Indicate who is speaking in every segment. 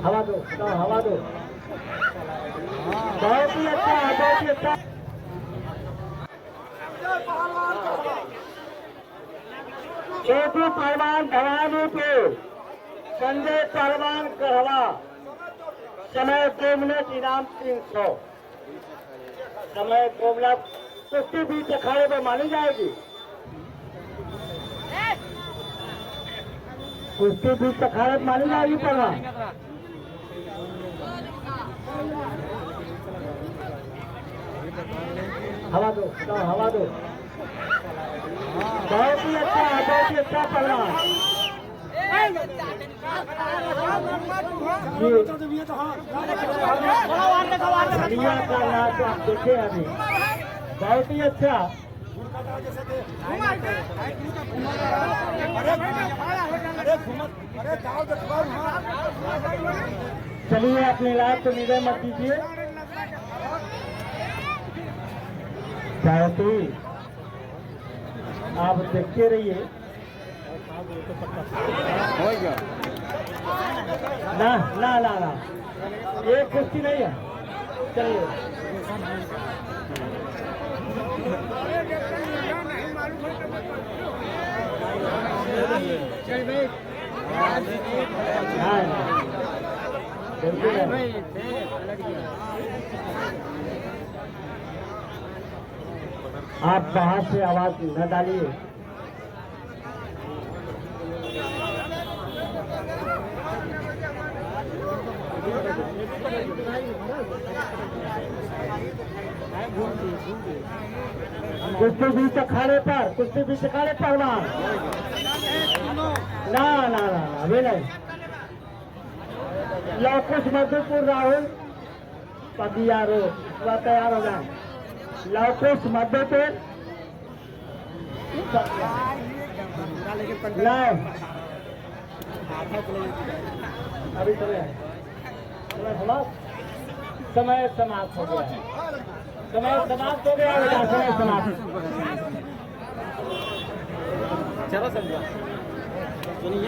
Speaker 1: हवा दो, हवा दो। बहुत ही अच्छा, बहुत ही अच्छा। एक ही पहलवान भवानी के संजय पहलवान कहवा, समय 2 मिनट, इनाम 300। समय 2 मिनट, कुश्ती बीच अखाड़े में मानी जाएगी। कुश्ती बीच अखाड़े में मानी जाएगी पहलवान। हवा दो, हवा दो। बहुत ही अच्छा, बहुत ही अच्छा पहलवान। दुनिया का नाच आप देखे अभी, बहुत ही अच्छा। चलिए अपने लाभ को निधे मत दीजिए। चाहती आप देखते रहिए। ना ना ना ना, ये कुश्ती नहीं है। चलिए आप बाहर से आवाज न डालिए। कुश्ती बीच अखाड़े पर, कुश्ती बीच अखाड़े पहलवान। ना ना ना ना, अभी नहीं। लवकुश मधुपुर राहुल पदियारो वह तैयार हो जाए। लवकुश मधुपुर नहीं, अभी समय समाप्त हो गया, समय समाप्त हो गया, समय समाप्त। चलो समझा,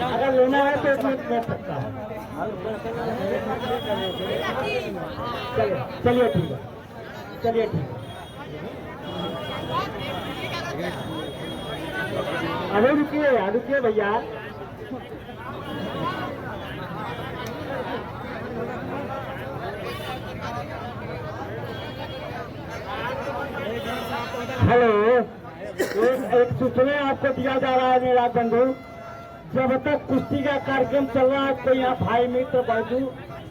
Speaker 1: अगर लेना है तो इसमें बैठ सकता है। चलिए ठीक है, चलिए ठीक है। अरे रुकिए, रुकिए भैया। हेलो, एक सूचना आपको दिया जा रहा है मेरा बंधु। जब तक कुश्ती का कार्यक्रम चल रहा है, कोई यहाँ भाई मित्र बंधु,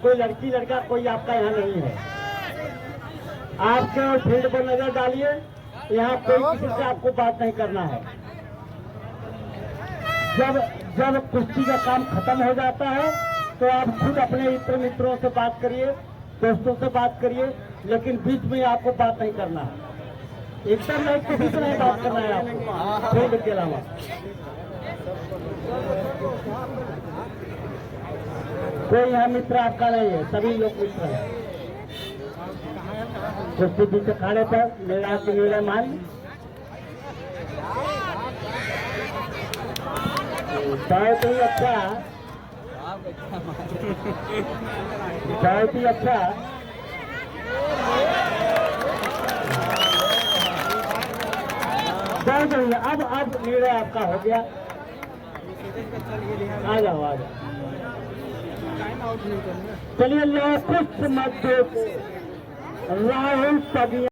Speaker 1: कोई लड़की लड़का कोई आपका यहाँ नहीं है। आपके फील्ड पर नजर डालिए, यहाँ कोई किसी से आपको बात नहीं करना है। जब कुश्ती का काम खत्म हो जाता है तो आप खुद अपने मित्रों से बात करिए, दोस्तों से बात करिए, लेकिन बीच में आपको बात नहीं करना है। एकदम नहीं, किसी से नहीं बात करना है आपको फील्ड के अलावा। कोई यहाँ मित्र आपका नहीं है, सभी लोग मित्र हैं। कुश्ती बीच अखाड़े पर मेरा मान बहुत ही अच्छा, बहुत ही अच्छा। बहुत बढ़िया, अब निर्णय आपका हो गया। आ जाओ, आ जाओ। चलिए, लवकुश मधुपुर राहुल पदियारो।